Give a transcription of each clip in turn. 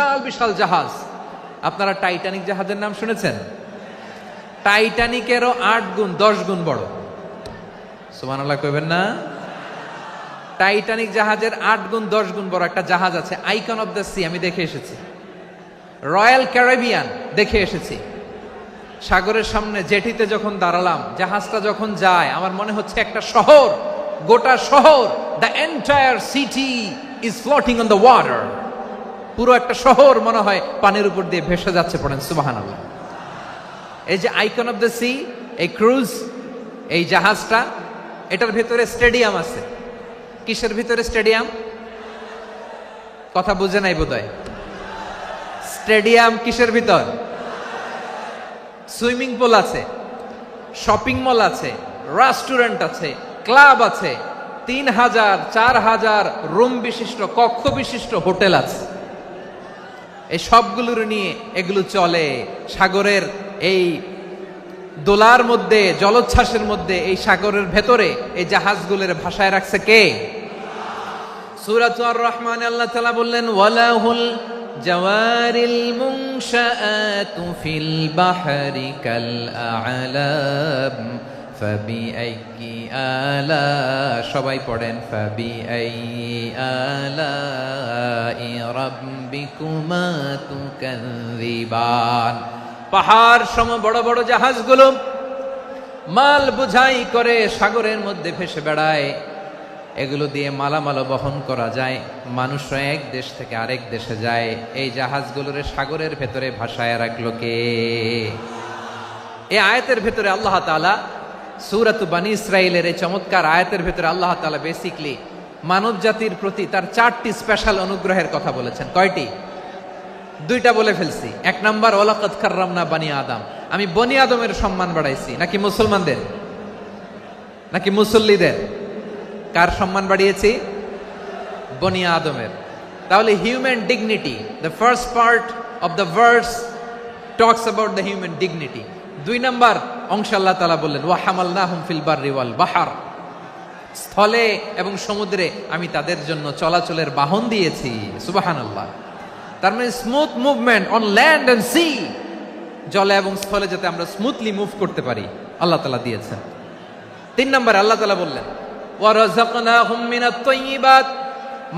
বিশাল বিশাল জাহাজ। আপনারা টাইটানিক জাহাজের নাম শুনেছেন? টাইটানিকেরও 8 গুণ 10 গুণ বড়। সুবহানাল্লাহ কইবেন না? টাইটানিক জাহাজের 8 গুণ 10 গুণ বড় একটা জাহাজ আছে, আইকন অফ দ্য সি, আমি দেখে এসেছি। রয়্যাল ক্যারিবিয়ান দেখে এসেছি। সাগরের সামনে জেটিতে যখন দাঁড়ালাম, জাহাজটা যখন যায়, আমার মনে হচ্ছে একটা শহর, গোটা শহর, the entire city is floating on the water. পুরো একটা শহর মনে হয় পানির উপর দিয়ে ভেসে যাচ্ছে। পড়েন সুবহানাল্লাহ। এই যে আইকন অফ দ্য সি, এই ক্রুজ, এই জাহাজটা, এটার ভিতরে স্টেডিয়াম আছে। কিসের ভিতরে স্টেডিয়াম? কথা বুঝে নাই বোধহয়। স্টেডিয়াম কিসের ভিতর? সুইমিং পুল আছে, শপিং মল আছে, রেস্টুরেন্ট আছে, ক্লাব আছে, 3000 4000 রুম বিশিষ্ট, কক্ষ বিশিষ্ট হোটেল আছে। এই সবগুলোর নিয়ে এগুলো চলে সাগরের এই দোলার মধ্যে, জলোচ্ছ্বাসের মধ্যে, এই সাগরের ভেতরে এই জাহাজগুলোর ভাষায় রাখছে কে? সূরা আর রহমানে আল্লাহ তাআলা বললেন, ওয়ালাহুল জাওয়ারিল মুনশাআতু ফিল বাহরি কাল আ'লাম ফাবিআইয়ি আলা, সবাই পড়েন, ফাবিআইয়ি আলাই রাব্বিকুমা তুকাযযিবান। পাহাড় সম বড় বড় জাহাজগুলো মাল বোঝাই করে সাগরের মধ্যে ভেসে বেড়ায়। এগুলো দিয়ে মালামাল বহন করা যায়, মানুষরা এক দেশ থেকে আরেক দেশে যায়। এই জাহাজগুলোর সাগরের ভেতরে ভাসায় রাখলো কে? এই আয়াতের ভেতরে আল্লাহ তাআলা সূরাত বানী ইসরাঈলের এই চমৎকার আয়াতের ভেতরে আল্লাহ তাআলা বেসিক্যালি মানব জাতির প্রতি তার 4টি স্পেশাল অনুগ্রহের কথা বলেছেন। কয়টি? 2টা বলে ফেলছি। 1 নাম্বার, ওয়ালাকাদ কাররামনা বানি আদম, আমি বনি আদমের সম্মান বাড়াইছি। নাকি মুসলমানদের? নাকি মুসল্লিদের? কার সম্মান বাড়িয়েছি? বনি আদমের। তাহলে human dignity, the first part of the verse talks about the human dignity. 2 number অংশে আল্লাহ তাআলা বললেন, ওয়া হামালনাহুম ফিল বাররি ওয়াল বাহর, স্থলে এবং সমুদ্রে আমি তাদের জন্য চলাচলের বাহন দিয়েছি। সুবহানাল্লাহ। তার মানে smooth movement on land and sea, জলে এবং স্থলে যাতে আমরা স্মুথলি মুভ করতে পারি আল্লাহ তাআলা দিয়েছেন। 3 নম্বরে আল্লাহ তাআলা বললেন, ওয়া রাযাকনাহুম মিনাত তাইয়্যিবাত,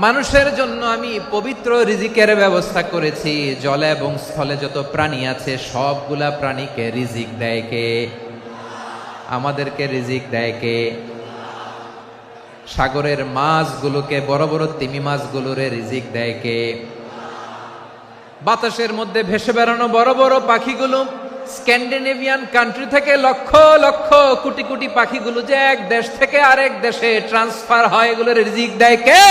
মানুষের জন্য আমি পবিত্র রিজিকের ব্যবস্থা করেছি। জলে এবং স্থলে যত প্রাণী আছে সবগুলা প্রাণীকে রিজিক দেয় কে? আমাদেরকে রিজিক দেয় কে? সাগরের মাছগুলোকে, বড় বড় তিমি মাছগুলোরে রিজিক দেয় কে? বাতাসের মধ্যে ভেসে বেড়ানো বড় বড় পাখিগুলো, স্ক্যান্ডিনেভিয়ান কান্ট্রি থেকে লক্ষ লক্ষ কোটি কোটি পাখিগুলো যে এক দেশ থেকে আরেক দেশে ট্রান্সফার হয়, এগুলোর রিজিক দেয় কে?